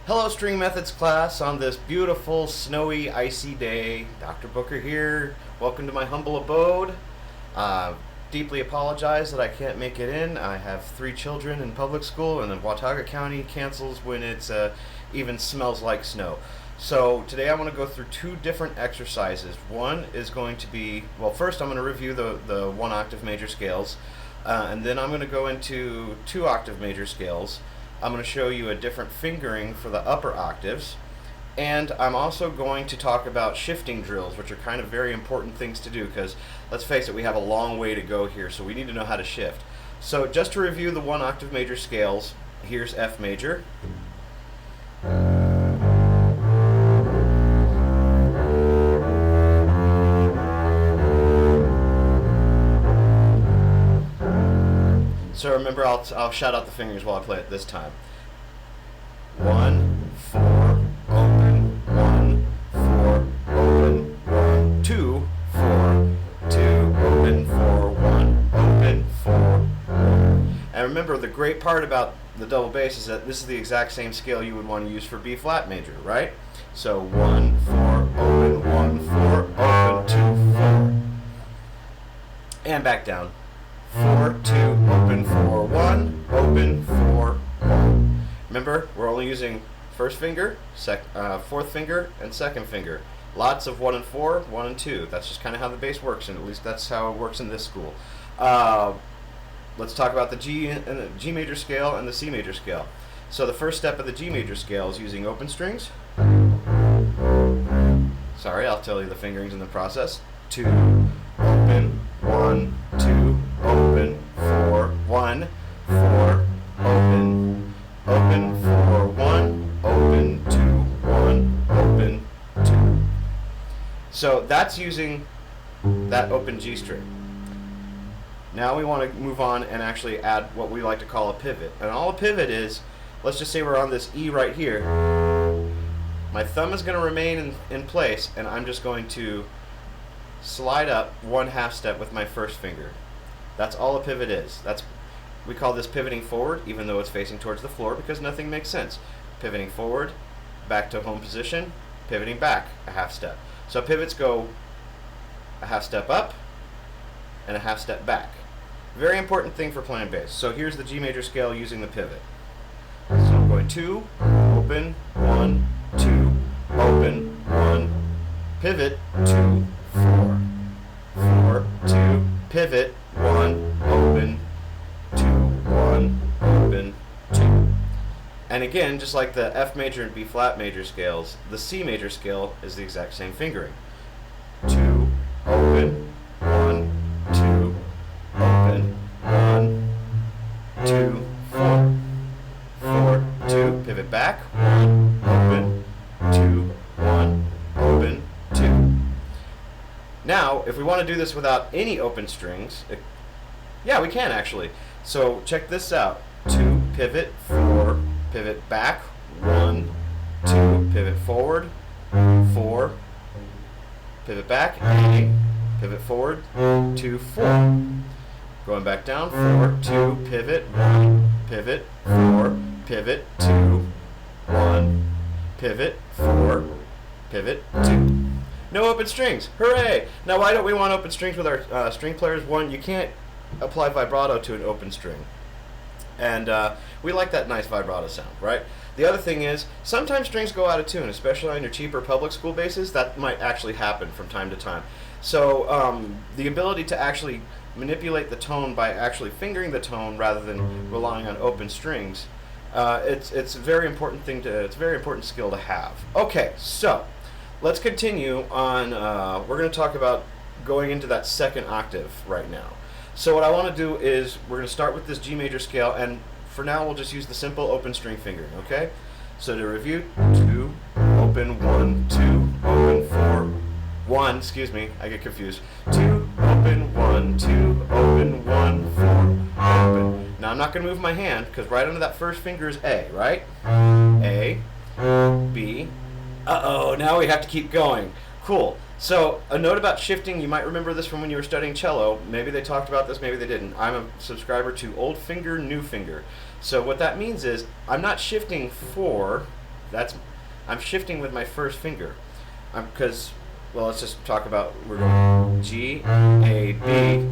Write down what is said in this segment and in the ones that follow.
Hello, String Methods class, on this beautiful, snowy, icy day. Dr. Booker here. Welcome to my humble abode. Deeply apologize that I can't make it in. I have 3 children in public school, and then Watauga County cancels when it even smells like snow. So today I want to go through 2 different exercises. One is going to be, well, first I'm going to review the 1 octave major scales, and then I'm going to go into 2 octave major scales. I'm going to show you a different fingering for the upper octaves, and I'm also going to talk about shifting drills, which are kind of very important things to do because, let's face it, we have a long way to go here, so we need to know how to shift. So just to review the 1 octave major scales, here's F major. So remember, I'll shout out the fingers while I play it this time. 1, 4, open, 1, 4, open, 1, 2, 4, 2, open, 4, 1, open, 4, 1. And remember, the great part about the double bass is that this is the exact same scale you would want to use for B flat major, right? So 1, 4, open, 1, 4, open, 2, 4. And back down. 4, 2, open, 4, 1, open, 4, 1. Remember, we're only using first finger, fourth finger, and second finger. Lots of 1 and 4, 1 and 2. That's just kind of how the bass works, and at least that's how it works in this school. Let's talk about the G major scale and the C major scale. So the first step of the G major scale is using open strings. Sorry, I'll tell you the fingerings in the process. 2, open, 1, 2, open, 4, 1, 4, open, open, 4, 1, open, 2, 1, open, 2. So that's using that open G string. Now we want to move on and actually add what we like to call a pivot. And all a pivot is, let's just say we're on this E right here. My thumb is going to remain in place, and I'm just going to slide up 1 half step with my first finger. That's all a pivot is. We call this pivoting forward, even though it's facing towards the floor, because nothing makes sense. Pivoting forward, back to home position, pivoting back a half step. So pivots go a half step up and a half step back. Very important thing for playing bass. So here's the G major scale using the pivot. So I'm going 2, open, 1, 2, open, 1, pivot, 2, 4, 4, 2, pivot, 1, open, 2, 1, open, 2. And again, just like the F major and B flat major scales, the C major scale is the exact same fingering. 2, open, 1, 2, open, 1, 2, 4, 4, 2, pivot back, 1, open, 2, 1, open, 2. Now, if we want to do this without any open strings, yeah, we can actually. So check this out. 2, pivot, 4, pivot back, 1, 2, pivot forward, 4, pivot back, A, pivot forward, 2, 4. Going back down, 4, 2, pivot, 1, pivot, 4, pivot, 2, 1, pivot, 4, pivot, 2. No open strings. Hooray! Now, why don't we want open strings with our string players? One, you can't apply vibrato to an open string. And we like that nice vibrato sound, right? The other thing is, sometimes strings go out of tune, especially on your cheaper public school basses. That might actually happen from time to time. So the ability to actually manipulate the tone by actually fingering the tone rather than relying on open strings, it's a very important thing it's a very important skill to have. Okay, so let's continue on. We're going to talk about going into that second octave right now. So what I want to do is we're going to start with this G major scale, and for now we'll just use the simple open string fingering, okay? So to review, 2, open, 1, 2, open, 4, 1, excuse me, I get confused. 2, open, 1, 2, open, 1, 4, open. Now I'm not going to move my hand because right under that first finger is A, right? A, B. Uh-oh, now we have to keep going. Cool. So a note about shifting, you might remember this from when you were studying cello. Maybe they talked about this, maybe they didn't. I'm a subscriber to Old Finger, New Finger. So what that means is I'm not shifting 4 I'm shifting with my first finger. Because, well, let's just talk about, we're going G, A, B. Do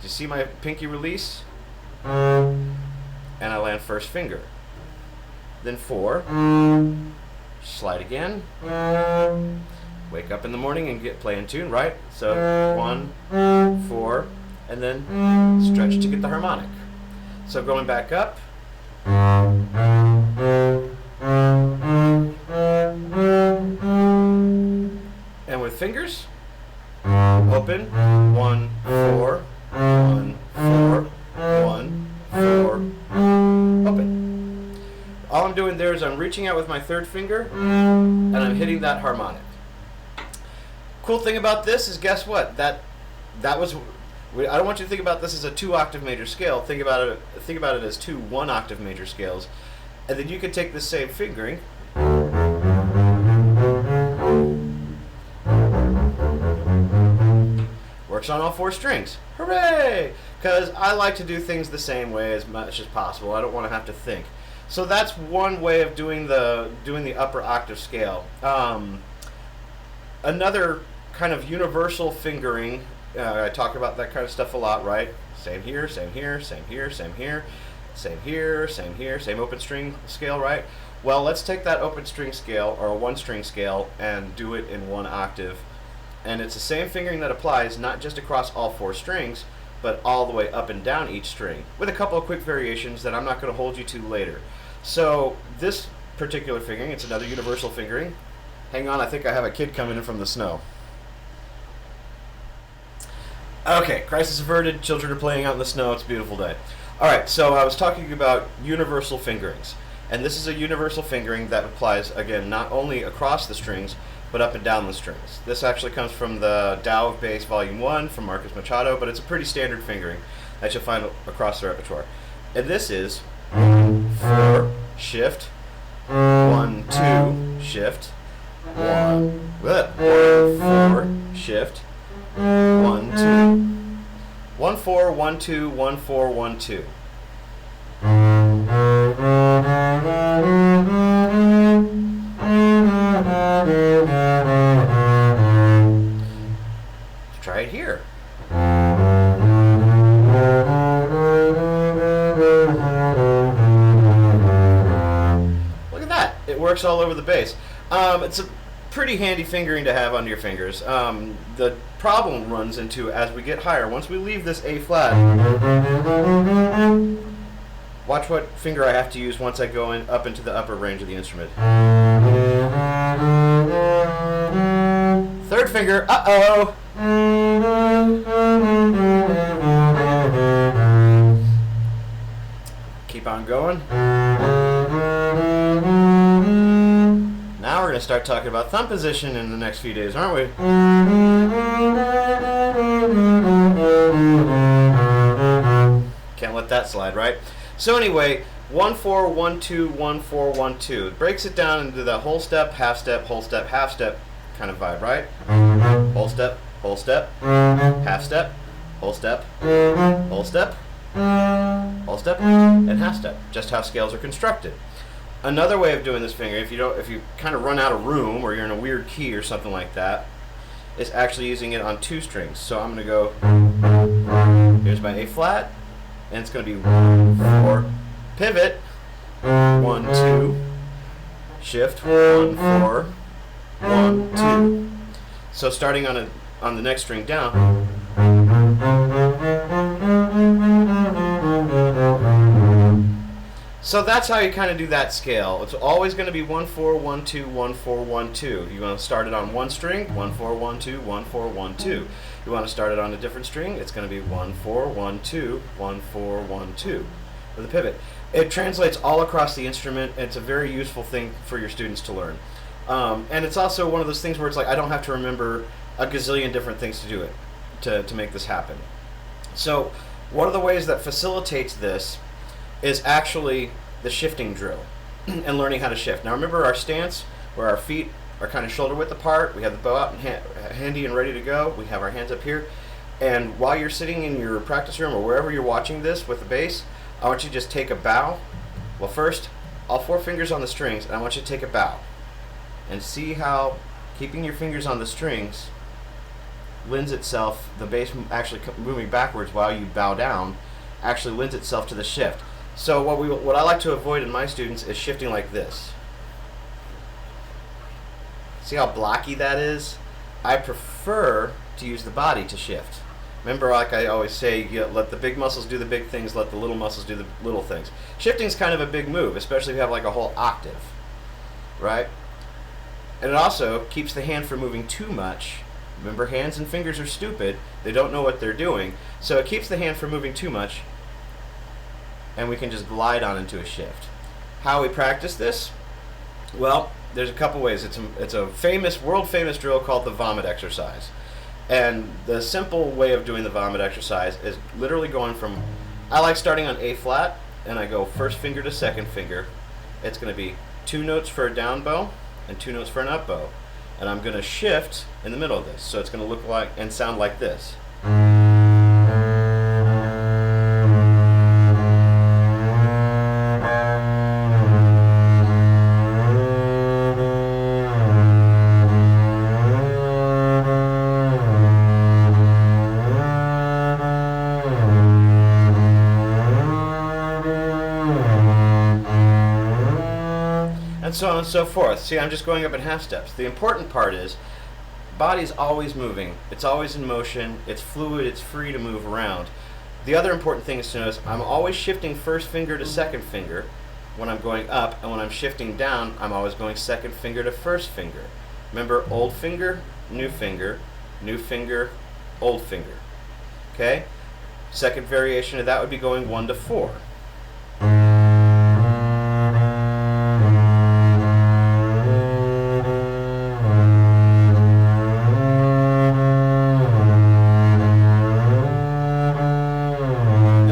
you see my pinky release? And I land first finger. Then 4, slide again, wake up in the morning and play in tune, right? So 1, 4, and then stretch to get the harmonic. So going back up, and with fingers, open, 1, 4, 1, 4, 1, 4, open. All I'm doing there is I'm reaching out with my third finger and I'm hitting that harmonic. Cool thing about this is, guess what? That was, I don't want you to think about this as a 2-octave major scale. Think about it as 2 1-octave major scales. And then you can take the same fingering works on all 4 strings. Hooray! Because I like to do things the same way as much as possible. I don't want to have to think. So that's one way of doing the upper octave scale. Another kind of universal fingering, I talk about that kind of stuff a lot, right? Same here, same here, same here, same here, same here, same here, same open string scale, right? Well, let's take that open string scale, or a 1-string scale, and do it in 1 octave. And it's the same fingering that applies not just across all 4 strings, but all the way up and down each string, with a couple of quick variations that I'm not going to hold you to later. So this particular fingering, it's another universal fingering. Hang on, I think I have a kid coming in from the snow. Okay, crisis averted, children are playing out in the snow, it's a beautiful day. Alright, so I was talking about universal fingerings. And this is a universal fingering that applies, again, not only across the strings, but up and down the strings. This actually comes from the Tao of Bass Volume 1 from Marcus Machado, but it's a pretty standard fingering that you'll find across the repertoire. And this is 4, shift, 1, 2, shift, 1, 4, shift, 1, 2. 1, 4, 1, 2, 1, 4, 1, 2. Let's try it here. Look at that. It works all over the bass. It's a pretty handy fingering to have under your fingers. The problem runs into, as we get higher, once we leave this A flat, watch what finger I have to use once I go up into the upper range of the instrument. Third finger, uh-oh! Keep on going. Now we're going to start talking about thumb position in the next few days, aren't we? Can't let that slide, right? So anyway, 1, 4, 1, 2, 1, 4, 1, 2. It breaks it down into the whole step, half step, whole step, half step kind of vibe, right? Whole step, half step, whole step, whole step, whole step, and half step. Just how scales are constructed. Another way of doing this finger, if you kind of run out of room or you're in a weird key or something like that, is actually using it on 2 strings. So I'm going to go, here's my A flat, and it's going to be 1, 4, pivot, 1, 2, shift, 1, 4, 1, 2. So starting on the next string down, so that's how you kind of do that scale. It's always going to be 1, 4, 1, 2, 1, 4, 1, 2. You want to start it on one string, 1, 4, 1, 2, 1, 4, 1, 2. You want to start it on a different string, it's going to be 1, 4, 1, 2, 1, 4, 1, 2 with a pivot. It translates all across the instrument. It's a very useful thing for your students to learn. And it's also one of those things where it's like I don't have to remember a gazillion different things to do it, to make this happen. So one of the ways that facilitates this is actually the shifting drill and learning how to shift. Now remember our stance where our feet are kind of shoulder width apart, we have the bow out and handy and ready to go, we have our hands up here, and while you're sitting in your practice room or wherever you're watching this with the bass, I want you to just take a bow. Well, first all 4 fingers on the strings, and I want you to take a bow. And see how keeping your fingers on the strings lends itself, the bass actually moving backwards while you bow down, actually lends itself to the shift. So what I like to avoid in my students is shifting like this. See how blocky that is? I prefer to use the body to shift. Remember, like I always say, let the big muscles do the big things, let the little muscles do the little things. Shifting is kind of a big move, especially if you have like a whole octave, right? And it also keeps the hand from moving too much. Remember, hands and fingers are stupid. They don't know what they're doing. So it keeps the hand from moving too much, and we can just glide on into a shift. How we practice this? Well, there's a couple ways. It's a famous, world famous drill called the vomit exercise. And the simple way of doing the vomit exercise is literally going from, I like starting on A flat, and I go first finger to second finger. It's going to be 2 notes for a down bow and 2 notes for an up bow. And I'm going to shift in the middle of this. So it's going to look like and sound like this. And so on and so forth. See, I'm just going up in half steps. The important part is, body's always moving. It's always in motion. It's fluid. It's free to move around. The other important thing is to notice I'm always shifting first finger to second finger when I'm going up, and when I'm shifting down, I'm always going second finger to first finger. Remember, old finger, new finger, old finger. Okay? Second variation of that would be going 1 to 4.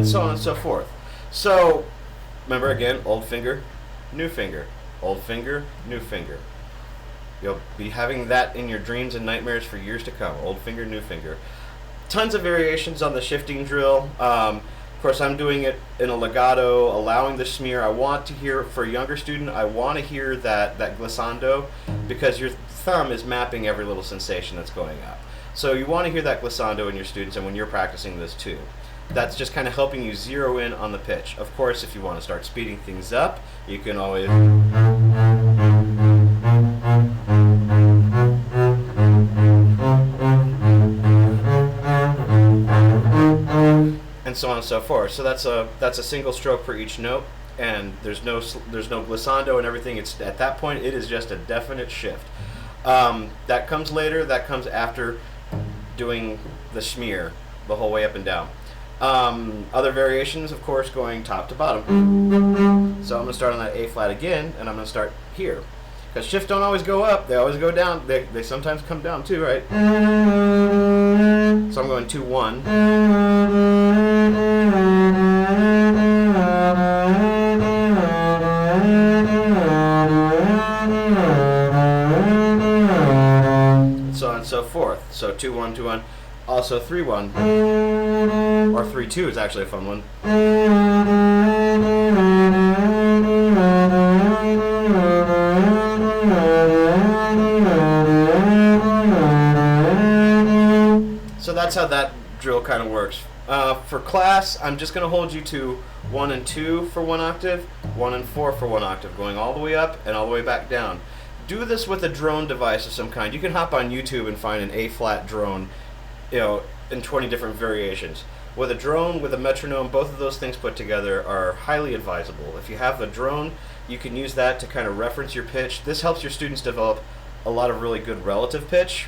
So on and so forth. So remember, again, old finger, new finger, old finger, new finger. You'll be having that in your dreams and nightmares for years to come. Old finger, new finger. Tons of variations on the shifting drill. Of course, I'm doing it in a legato, allowing the smear. I want to hear, for a younger student, I want to hear that glissando, because your thumb is mapping every little sensation that's going up. So you want to hear that glissando in your students, and when you're practicing this too. That's just kind of helping you zero in on the pitch. Of course, if you want to start speeding things up, you can always... and so on and so forth. So that's a single stroke for each note, and there's no glissando and everything. It's at that point it is just a definite shift. That comes later. That comes after doing the smear the whole way up and down. Other variations, of course, going top to bottom. So I'm going to start on that A flat again, and I'm going to start here. Because shifts don't always go up, they always go down. They sometimes come down too, right? So I'm going 2, 1. And so on and so forth. So 2, 1, 2, 1. Also 3, 1. Or 3, 2 is actually a fun one. So that's how that drill kind of works. For class, I'm just going to hold you to 1 and 2 for 1 octave, 1 and 4 for 1 octave, going all the way up and all the way back down. Do this with a drone device of some kind. You can hop on YouTube and find an A-flat drone, in 20 different variations. With a drone, with a metronome, both of those things put together are highly advisable. If you have a drone, you can use that to kind of reference your pitch. This helps your students develop a lot of really good relative pitch.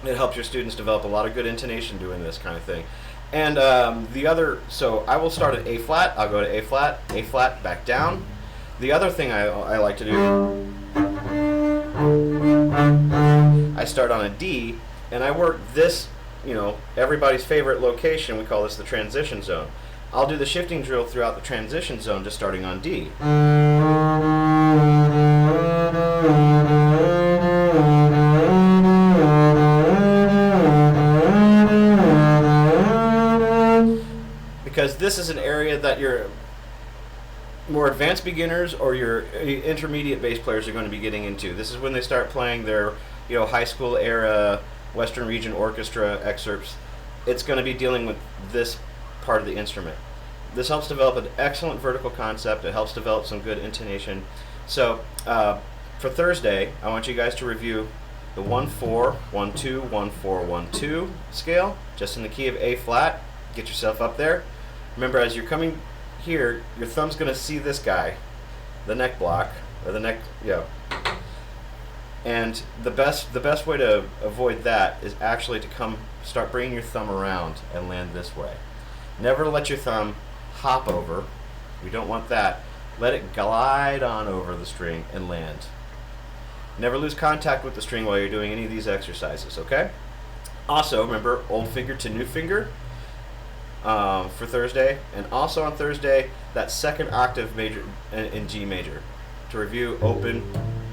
It helps your students develop a lot of good intonation doing this kind of thing. And so I will start at A flat, I'll go to A flat, back down. The other thing I like to do, I start on a D, and I work this, everybody's favorite location. We call this the transition zone. I'll do the shifting drill throughout the transition zone, just starting on D. Because this is an area that more advanced beginners or your intermediate bass players are going to be getting into. This is when they start playing their, high school era Western Region Orchestra excerpts. It's going to be dealing with this part of the instrument. This helps develop an excellent vertical concept. It helps develop some good intonation. So for Thursday, I want you guys to review the 1-4, 1-2, 1-4, 1-2 scale, just in the key of A flat. Get yourself up there. Remember, as you're coming here, your thumb's going to see this guy, the neck block, or the neck, and the best way to avoid that is actually to start bringing your thumb around and land this way. Never let your thumb hop over. We don't want that. Let it glide on over the string and land. Never lose contact with the string while you're doing any of these exercises, okay? Also, remember, old finger to new finger for Thursday, and also on Thursday, that second octave major in G major. To review, open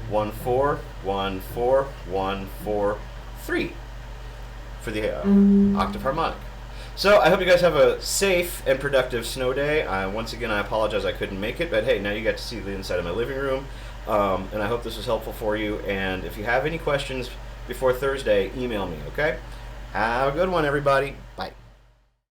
1-4, 1-4, 1-4, 3 for the octave harmonic. So I hope you guys have a safe and productive snow day. Once again, I apologize I couldn't make it, but hey, now you got to see the inside of my living room, and I hope this was helpful for you. And if you have any questions before Thursday, email me, okay? Have a good one, everybody. Bye.